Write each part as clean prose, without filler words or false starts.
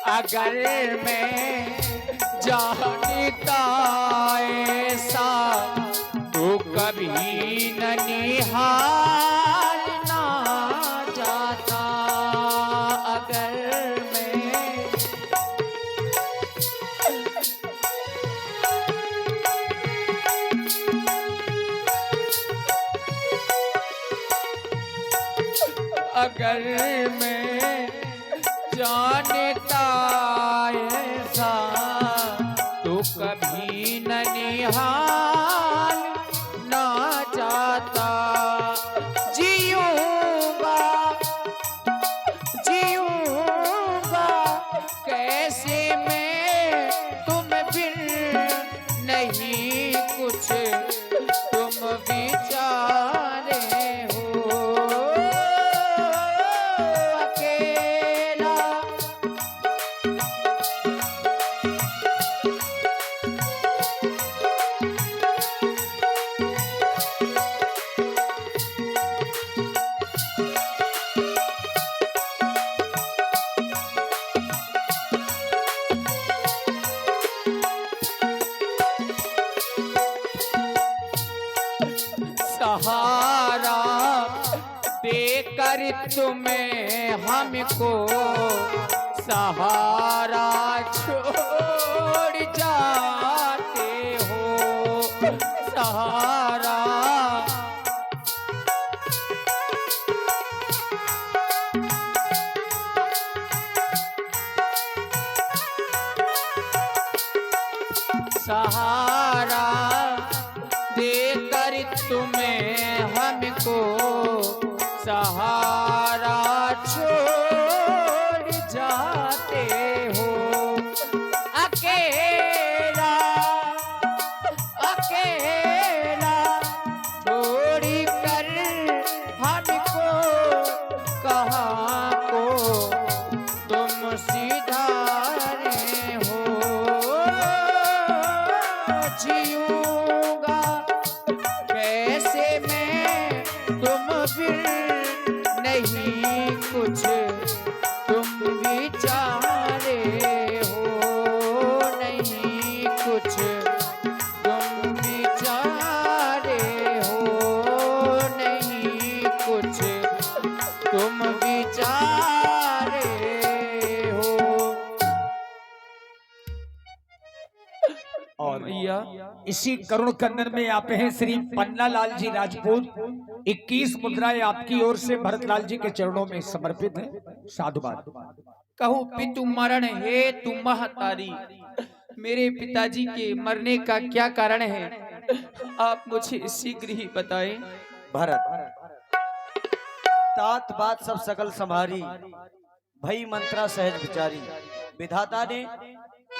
अगर मैं जानता ऐसा तो कभी ननिहाल ना जाता। अगर मैं अगर मैं जानता ऐसा तो कभी ननिहाल ना जाता। जीऊंगा जीऊंगा कैसे मैं तुम बिन, नहीं कुछ तुम विचारे हो। अकेला सहारा देकर तुम्हें हमको सहारा छोड़ जाते हो। सहारा सहारा देकर तुम्हें हमको सहारा छोड़ जाते हो। अकेला अकेला छोड़ कर हमको कहाँ को तुम सिधारे हो। जीऊंगा कैसे मैं तुम बिन, नहीं कुछ तुम विचारे हो। नहीं कुछ तुम विचारे हो। नहीं कुछ तुम विचारे हो। और इसी करुण कन्नड़ में आप हैं श्री पन्ना लाल जी राजपूत। 21 मुद्राएं आपकी ओर से भरतलाल जी के चरणों में समर्पित है। साधुवाद। कहूँ पितु मरण है तुम महतारी, मेरे पिताजी के मरने का क्या कारण है, आप मुझे शीघ्र ही बताएं। भरत तात बात सब सकल संभारी, भई मंत्रा सहज विचारी। विधाता ने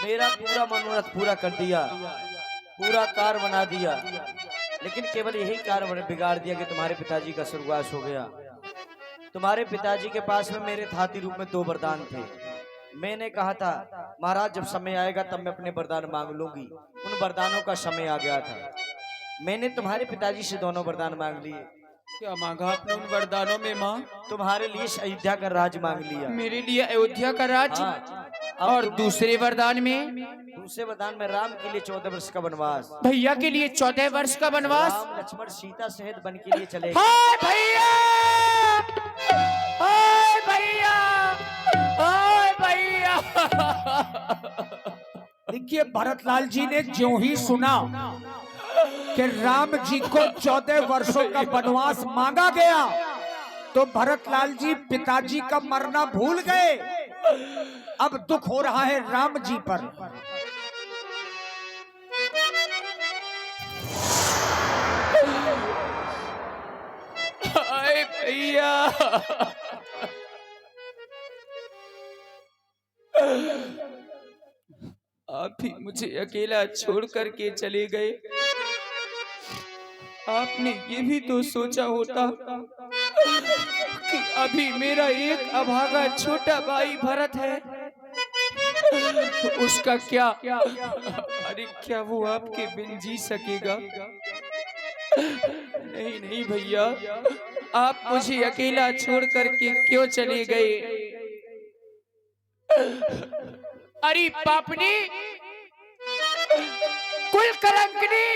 मेरा पूरा मनोरथ पूरा कर दिया, पूरा कार्य बना दिया, लेकिन केवल यही कार्य बिगाड़ दिया कि तुम्हारे पिताजी का स्वर्गवास हो गया। तुम्हारे पिताजी के पास में मेरे थाती रूप में 2 वरदान थे। मैंने कहा था महाराज जब समय आएगा तब मैं अपने वरदान मांग लूंगी। उन वरदानों का समय आ गया था। मैंने तुम्हारे पिताजी से दोनों वरदान मांग लिए। क्या मांगा आपने उन वरदानों में माँ? तुम्हारे लिए अयोध्या का राज मांग लिया। मेरे लिए अयोध्या का राज? हाँ। और दूसरे वरदान में? दूसरे वरदान में राम के लिए 14 वर्ष का वनवास। भैया के लिए 14 वर्ष का वनवास? राम लक्ष्मण सीता सहित वन के लिए चले। हाय भैया, हाय भैया, हाय भैया। देखिए भरतलाल जी ने ज्यों ही सुना कि राम जी को 14 वर्षों का वनवास मांगा गया तो भरतलाल जी पिताजी का मरना भूल गए। अब दुख हो रहा है राम जी पर। हाय भैया, आप भी मुझे अकेला छोड़ करके चले गए। आपने ये भी तो सोचा होता कि अभी मेरा एक अभागा छोटा भाई भरत है, तो उसका क्या, अरे क्या वो आपके बिन जी सकेगा? नहीं नहीं भैया, आप मुझे अकेला छोड़ करके क्यों चले गए? अरे पापनी, कुल कलंकनी,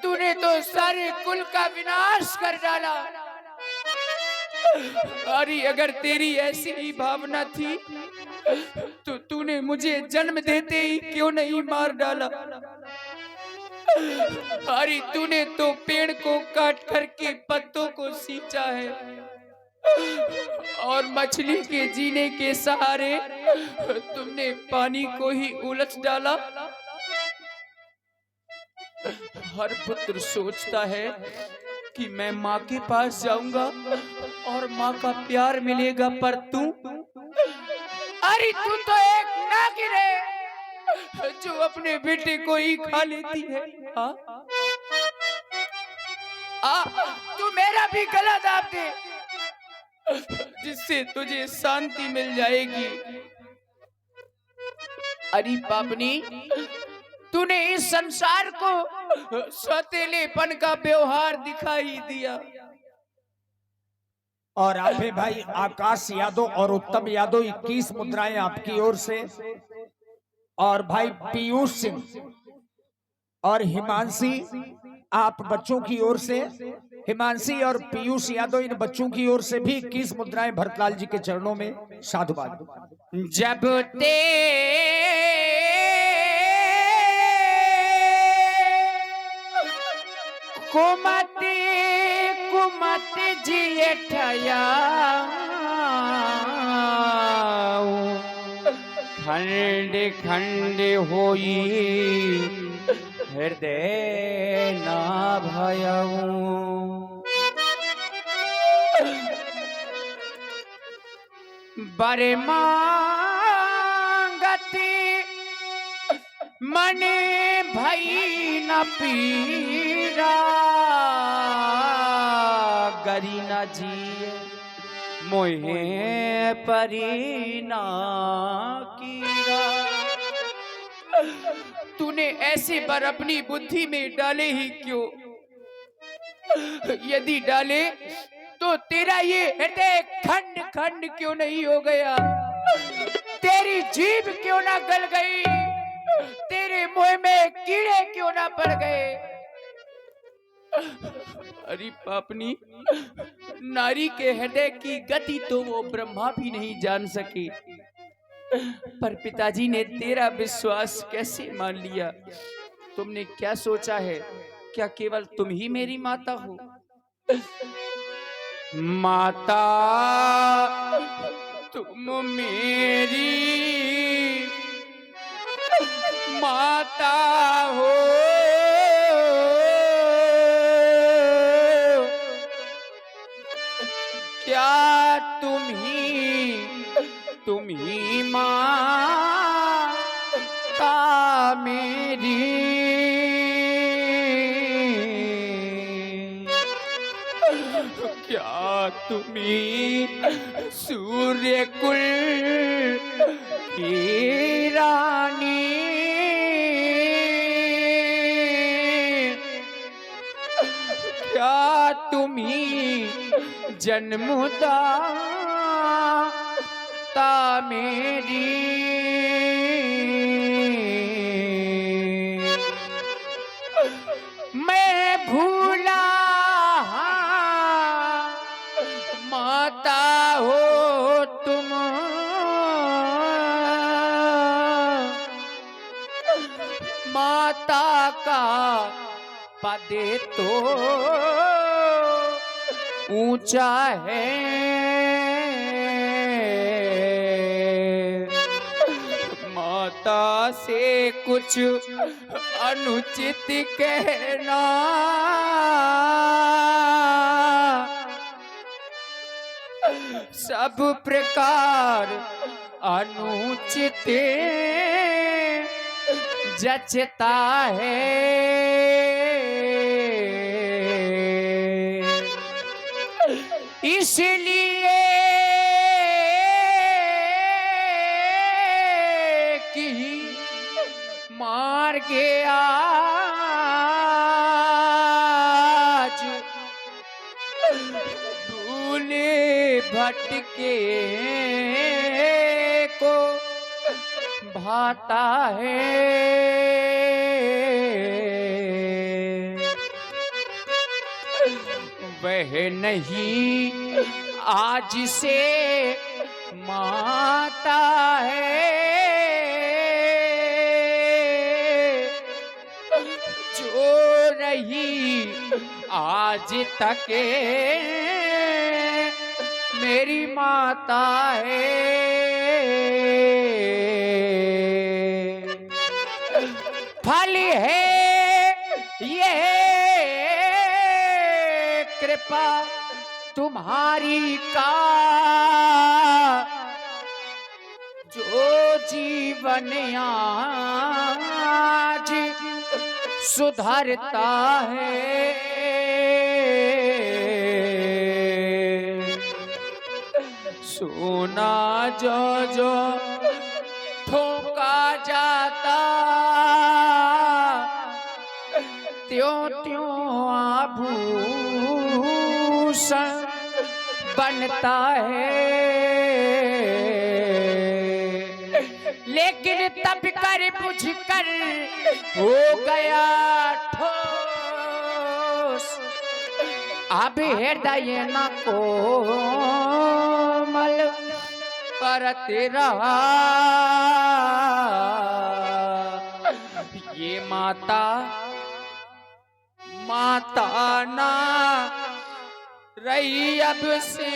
तूने तो सारे कुल का विनाश कर डाला। अरे अगर तेरी ऐसी ही भावना थी तो तूने मुझे जन्म देते ही क्यों नहीं मार डाला। अरे तूने तो पेड़ को काट करके पत्तों को सींचा है और मछली के जीने के सहारे तुमने पानी को ही उलट डाला। हर पुत्र सोचता है कि मैं माँ के पास जाऊंगा और माँ का प्यार मिलेगा, पर तू, अरे तू तो एक नागिन है जो अपने बेटे को ही खा लेती है। तू मेरा भी गला दाब दे, जिससे तुझे शांति मिल जाएगी। अरे पापनी, तूने इस संसार को सौतेलेपन का व्यवहार दिखाई दिया। और आपे भाई आकाश यादव और उत्तम यादव 21 मुद्राएं आपकी ओर से, और भाई पीयूष सिंह और हिमांशी आप बच्चों की ओर से, हिमांशी और पीयूष यादव इन बच्चों की ओर से भी 21 मुद्राएं भरतलाल जी के चरणों में साधुवाद। जब ते कुमति कुमति जेठया खंड खंड होई हृदय ना भयऊ। बरे मांगती मने भई न पीरा, गरी न जिए मोहे परी ना कीरा। तूने ऐसे बार अपनी बुद्धि में डाले ही क्यों? यदि डाले तो तेरा ये हृदय खंड खंड क्यों नहीं हो गया? तेरी जीभ क्यों ना गल गई? तेरे मुंह में कीड़े क्यों ना पड़ गए? अरे पापनी, नारी के हृदय की गति तो वो ब्रह्मा भी नहीं जान सके, पर पिताजी ने तेरा विश्वास कैसे मान लिया? तुमने क्या सोचा है? क्या केवल तुम ही मेरी माता हो? माता तुम मेरी माता हो, क्या तुम ही माता मेरी? क्या तुम्ही सूर्य कुल की रानी? क्या तुम्ही जन्मदाता मेरी? मैं भूला माता हो तुम, माता का पद तो ऊंचा है, माता से कुछ अनुचित कहना सब प्रकार अनुचित जचता है। इसलिए कि मार गया आज भूले भटके को भाता है वह नहीं आज से माता है, जो रही आज तक मेरी माता है। फल है ये कृपा तुम्हारी का, जो जीवन आज सुधरता है। सोना जो जो ठोका जाता त्यों त्यों आभूषण बनता है, लेकिन तब कर बुझ कर हो गया ठोस, अब हृदय न कोमल करत रहा। ये माता माता ना रही अब से,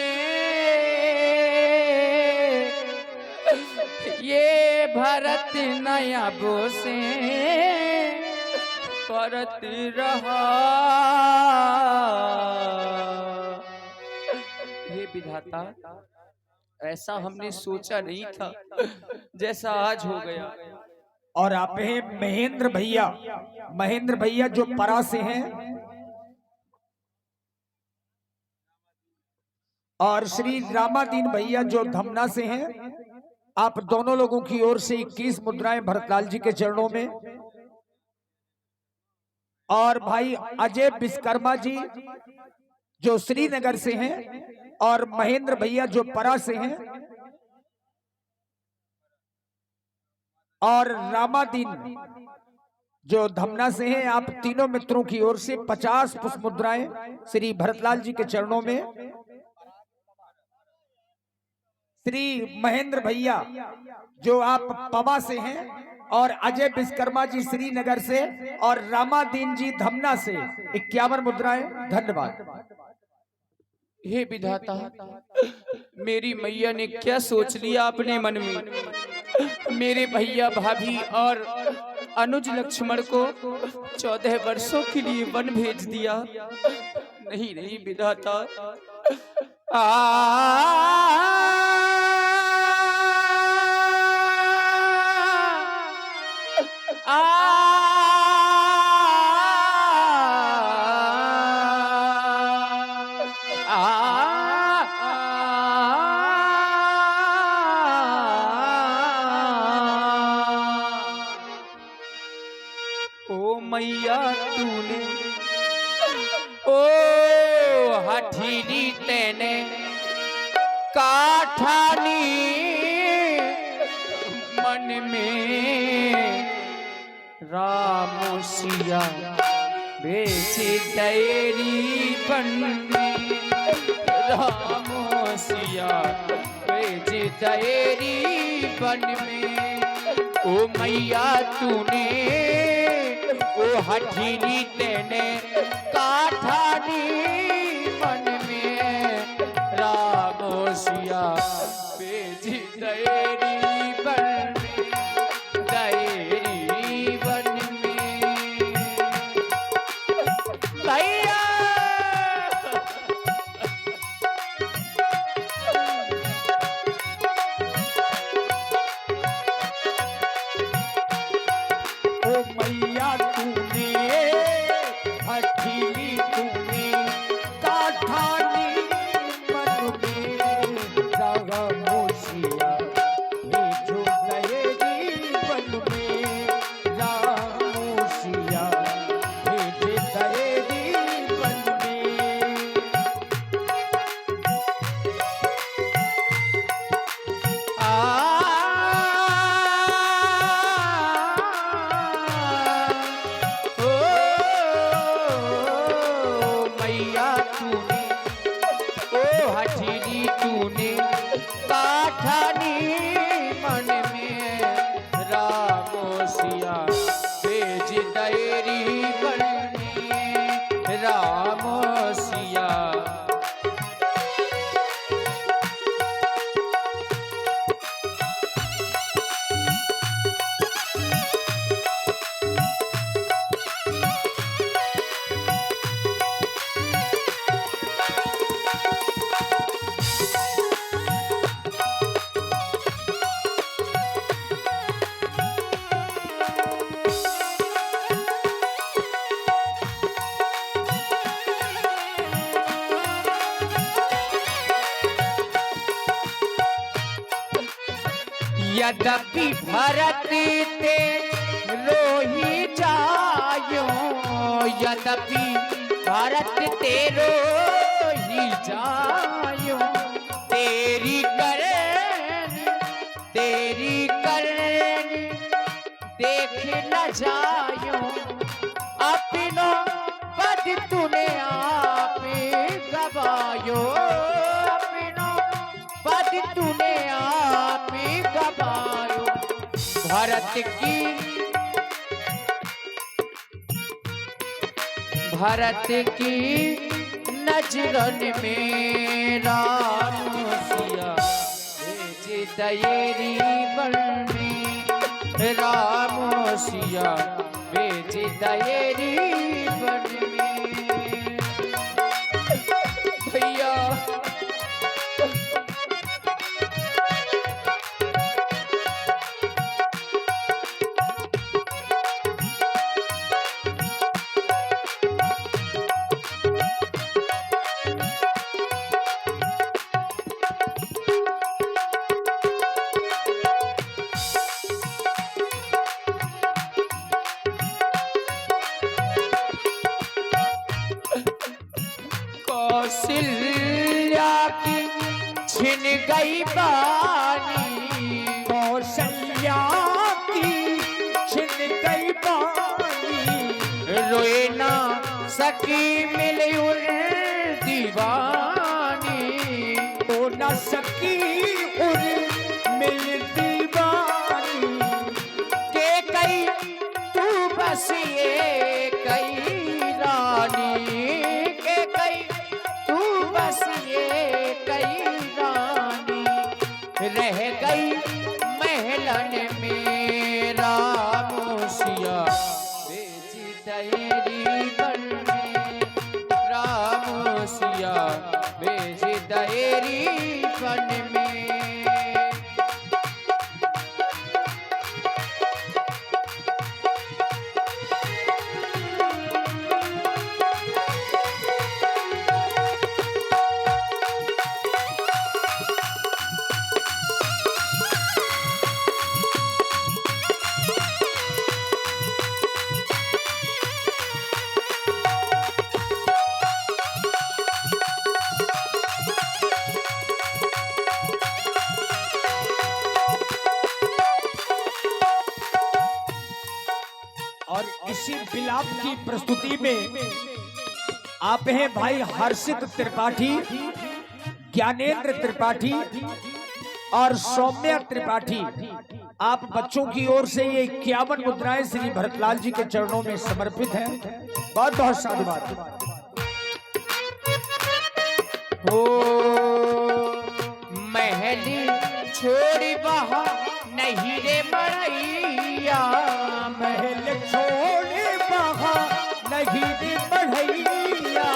ये भरत नयब से करत रहा। ये विधाता ऐसा हमने सोचा नहीं था जैसा आज हो गया। और आप हैं महेंद्र भैया, महेंद्र भैया जो परा से हैं, और श्री रामादीन भैया जो धमना से हैं। आप दोनों लोगों की ओर से 21 मुद्राएं भरतलाल जी के चरणों में। और भाई अजय विश्वकर्मा जी जो श्रीनगर से हैं, और महेंद्र भैया जो परा से हैं, और रामादीन जो धमना से हैं। आप तीनों मित्रों की ओर से 50 पुष्प मुद्राएं श्री भरतलाल जी के चरणों में। श्री महेंद्र भैया जो आप पवा से हैं, और अजय विश्वकर्मा जी श्रीनगर से, और रामादीन जी धमना से 51 मुद्राएं। धन्यवाद। हे विधाता, मेरी मैया ने क्या सोच लिया अपने मन में। मेरे भैया भाभी और अनुज लक्ष्मण को 14 वर्षों के लिए वन भेज दिया। नहीं नहीं विधाता, मैया तूने ओ हठीरी तेने काठानी मन में राम सिया बेची तेरी बंदी, राम सिया बेची तेरी बन में। ओ मैया तूने ओ हठीली तेने काठानी मन में राम सिया बेची तेरी बन में, तेरी बन में। भैया ओ मैया तूने हठीली तूने काठानी मन में राम सिया यद्यपि भरत ते रोही जायो, यद्यपि भरत ते रोही जायो, तेरी करनी देख न जायो, अपनो पद तूने आप गवायो, अपनो पद तूने आप गवायो। भरत की नजरन में राम सिया भेजे तेरी बन में, राम सिया भेजे तेरी बन में। भैया कौशल्या की छिन गई बानी, कौशल्या की छिन गई बानी, रोए ना सकी मिले उर दीवानी, हो न सकी उर मिल दीवानी, के कई तू बस ये कई रानी, के कई तू बस ये कई रानी, रह गई महलन में राम सिया बेची तेरी बन में, राम सिया बेची तेरी बन में। और इसी विलाप की प्रस्तुति में आप हैं भाई हर्षित त्रिपाठी, ज्ञानेंद्र त्रिपाठी और सौम्या त्रिपाठी। आप बच्चों की ओर से ये 51 मुद्राएं श्री भरतलाल जी के चरणों में समर्पित हैं। बहुत बहुत साधुवाद। हो महली छोड़ी वहाँ नहीं रे मरैया, महल छोड़े वहाँ नहीं रे बढ़ैया,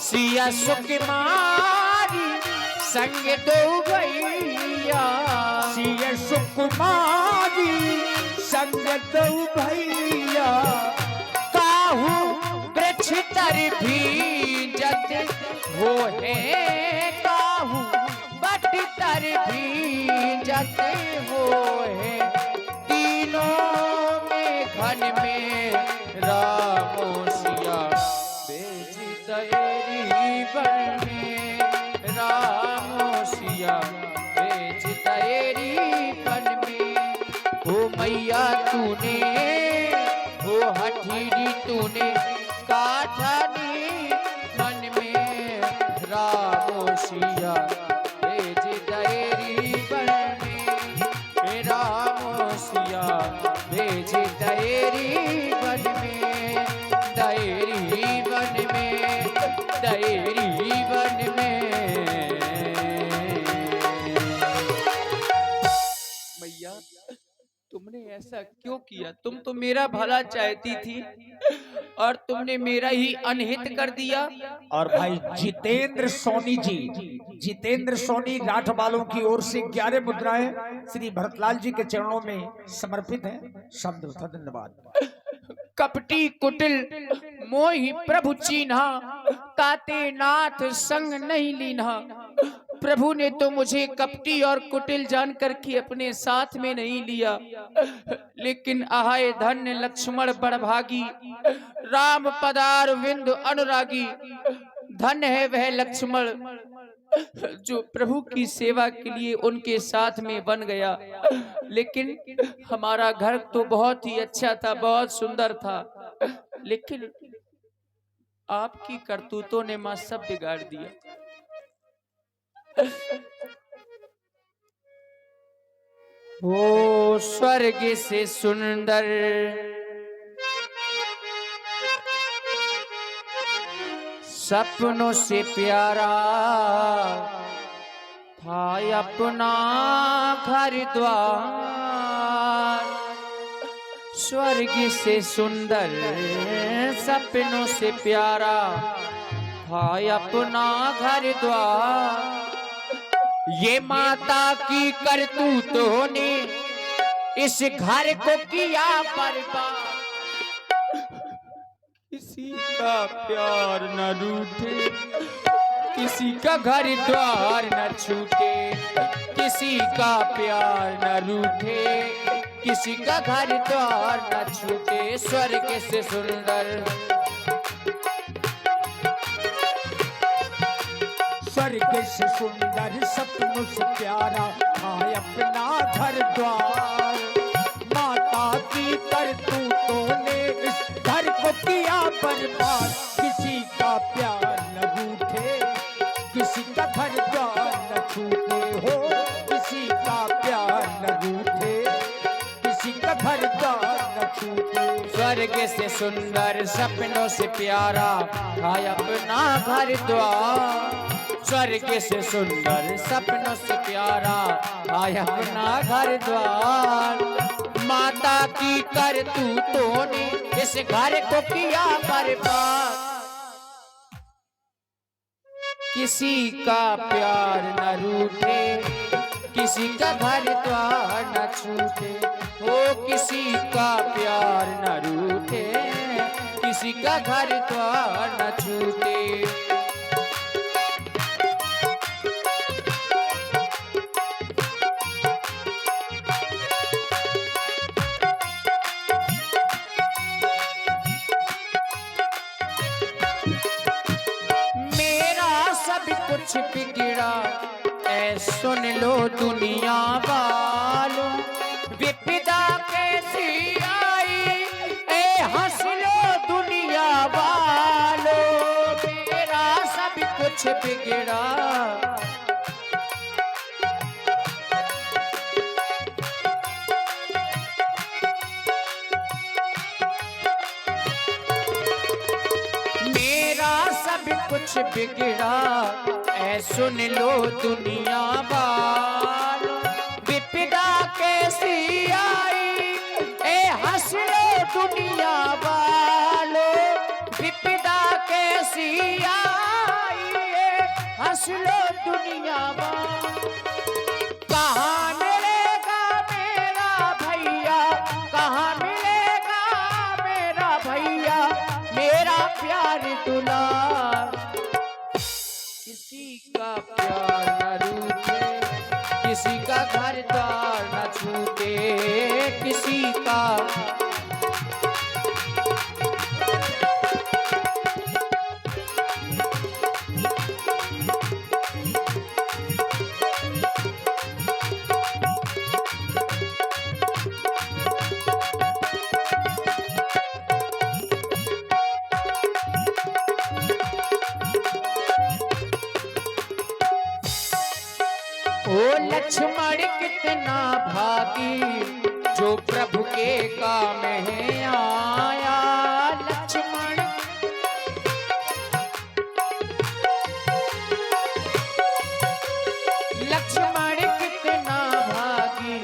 सिया सुकुमारी संग दो भैया, सिया सुकुमारी संग दो भैया, काहू वृक्ष तर भींजत हो है, काहू बट तर भींजत हो है, तीनों में घन में राम सिया बेच तेरी बन में, राम सिया बेच तेरी बन में। ओ मैया तूने ओ हठीरी तूने काठनी मन में, राम सिया बेच तेरी बन में, राम सिया बेच तेरी बन में, तेरी बन में, तेरी बन में। मैया तुमने ऐसा क्यों किया? तुम तो मेरा भला चाहती थी और तुमने मेरा ही अनहित कर दिया। और भाई जितेंद्र सोनी जी, जितेंद्र सोनी राठ वालों की ओर से 11 मुद्राएं श्री भरतलाल जी के चरणों में समर्पित हैं। शब्द धन्यवाद। कपटी कुटिल मोहि प्रभु चीन्हा, ताते नाथ संग नहीं लीन्हा, प्रभु ने तो मुझे कपटी और कुटिल जानकर के अपने साथ में नहीं लिया, लेकिन आहाय धन्य लक्ष्मण बड़भागी, राम पदार विंदु अनुरागी। धन्य है वह लक्ष्मण जो प्रभु की सेवा के लिए उनके साथ में बन गया। लेकिन हमारा घर तो बहुत ही अच्छा था, बहुत सुंदर था, लेकिन आपकी करतूतों ने मां सब बिगाड़ दिया। वो स्वर्ग से सुंदर सपनों से प्यारा था अपना घर द्वार। स्वर्ग से सुंदर सपनों से प्यारा था अपना घर द्वार। ये माता की करतूतों ने इस घर को किया बर्बाद। किसी का प्यार न रूठे, किसी का घर द्वार न छूटे, किसी का प्यार न रूठे, किसी का घर द्वार न छूटे। स्वर्ग से सुंदर स्वर्ग से सुंदर सपनों से प्यारा था अपना घर द्वार। माता की करतूतों ने इस घर को किया बर्बाद। किसी का प्यार न रूठे, किसी का घर द्वार न छूटे हो, किसी का प्यार न रूठे, किसी का घर द्वार न छूटे। स्वर्ग से सुंदर सपनों से प्यारा था अपना घर द्वार। स्वर्ग से सुंदर सपनों से प्यारा था अपना घर द्वार। माता की करतूतों ने इस घर को किया बर्बाद। किसी का प्यार न रूठे, किसी का घर द्वार न छूटे हो, किसी का प्यार न रूठे, किसी का घर द्वार न छूटे। कुछ बिगड़ा ऐ सुन लो दुनिया वालों, विपदा कैसी आई ऐ हंस लो दुनिया वालों। मेरा सब कुछ बिगड़ा कुछ बिगड़ा ऐ सुन लो दुनिया वालों। विपदा कैसी आई ऐ हंस लो दुनिया वालों। विपदा कैसी आई ऐ हंस लो दुनिया वालों। कहाँ मिलेगा मेरा भैया, कहाँ मिलेगा मेरा भैया, मेरा प्यार दुलार। किसी का प्यार न रूठे, किसी का घर द्वार न छूटे, किसी का ओ लक्ष्मण कितना भागी जो प्रभु के काम है आया। लक्ष्मण लक्ष्मण कितना भागी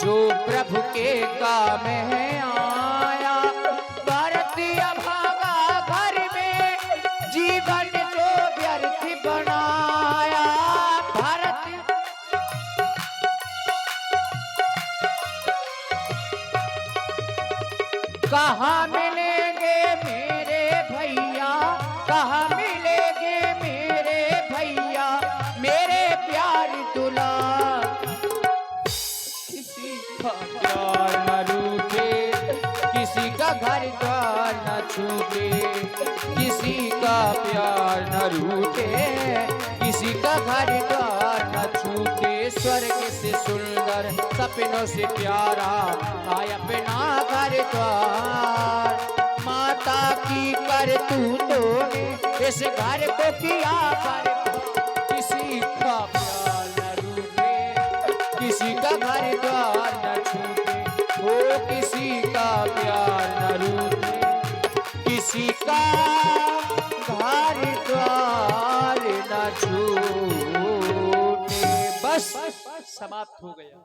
जो प्रभु के काम है आया। भरत अभागा घर में जीवन जो व्यर्थ बनाया। भरत कहाँ मिलेंगे मेरे भैया, कहाँ मिलेंगे मेरे भैया, मेरे का प्यार न रूठे, किसी का घर द्वार न छूटे, किसी का प्यार न रूठे, किसी का घर द्वार न छूटे। स्वर्ग से सुंदर सपनों से प्यारा आय अपना घर द्वार, माता की करतूतों ने इस घर को किया बर्बाद। किसी का प्यार न रूठे, किसी का घर द्वार न छूटे, ओ किसी का प्यार न रूठे, किसी का घर द्वार न छूटे। बस समाप्त हो गया।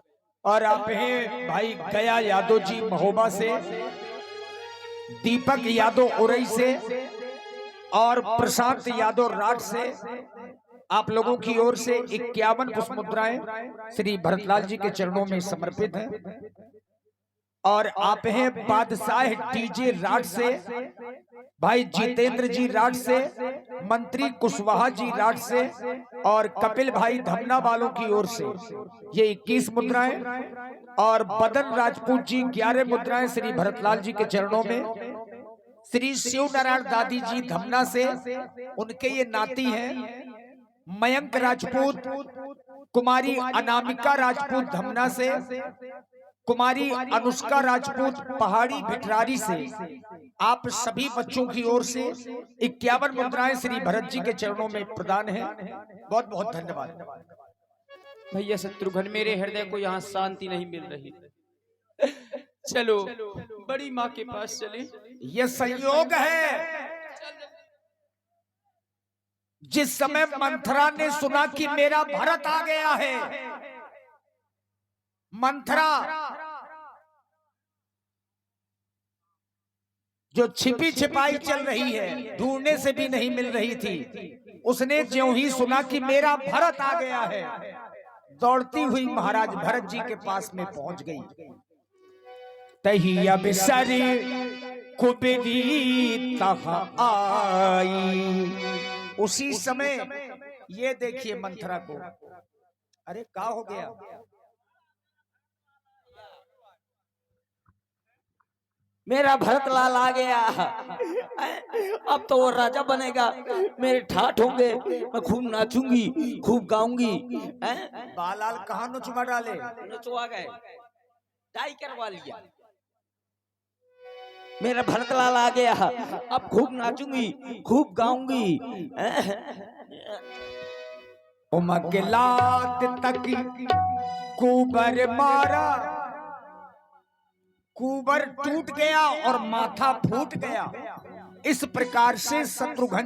और आप हैं भाई गया यादव जी महोबा से, दीपक यादव उरई से और प्रशांत यादव राठ से, आप लोगों की ओर से 51 पुष्प मुद्राएं श्री भरतलाल जी के चरणों में समर्पित हैं। और आप हैं बादशाह डीजे राठ से, भाई जितेंद्र जी राठ से, मंत्री कुशवाहा जी राठ से और कपिल भाई धमना वालों की ओर से ये 21 मुद्राएं, और बदन राजपूत जी 11 मुद्राएं श्री भरतलाल जी के चरणों में। श्री शिव नारायण दादी जी धमना से, उनके ये नाती हैं मयंक राजपूत, कुमारी अनामिका राजपूत धमना से, कुमारी अनुष्का राजपूत पहाड़ी भिठरारी से। आप सभी बच्चों की ओर से 51 मुद्राएं श्री भरत जी के चरणों में प्रदान है। बहुत बहुत धन्यवाद। भैया शत्रुघ्न, मेरे हृदय को यहाँ शांति नहीं मिल रही। चलो बड़ी माँ के पास चले। ये संयोग है, जिस समय मंथरा ने सुना कि मेरा भरत आ गया है, मंथरा जो छिपी छिपाई चल रही है, ढूंढने से भी नहीं मिल रही थी, उसने ज्यों ही सुना कि मेरा भरत आ गया है, दौड़ती हुई महाराज भरत जी के पास में पहुंच गई। तही अब सरी कुबेरी तहाँ आई। उसी समय ये देखिए मंथरा को, अरे क्या हो गया? मेरा भरत लाल आ गया। अब तो वो राजा बनेगा, मेरे ठाठ होंगे, मैं खूब नाचूंगी, खूब गाऊंगी। बालाल कहाँ नचवा डाले? नचवा गए, डाई करवा लिया। मेरा भरत लाल आ गया, अब खूब नाचूंगी, खूब गाऊंगी। उमगलात तक कुबर मारा, कुबर टूट गया और माथा फूट गया। इस प्रकार से शत्रुघ्न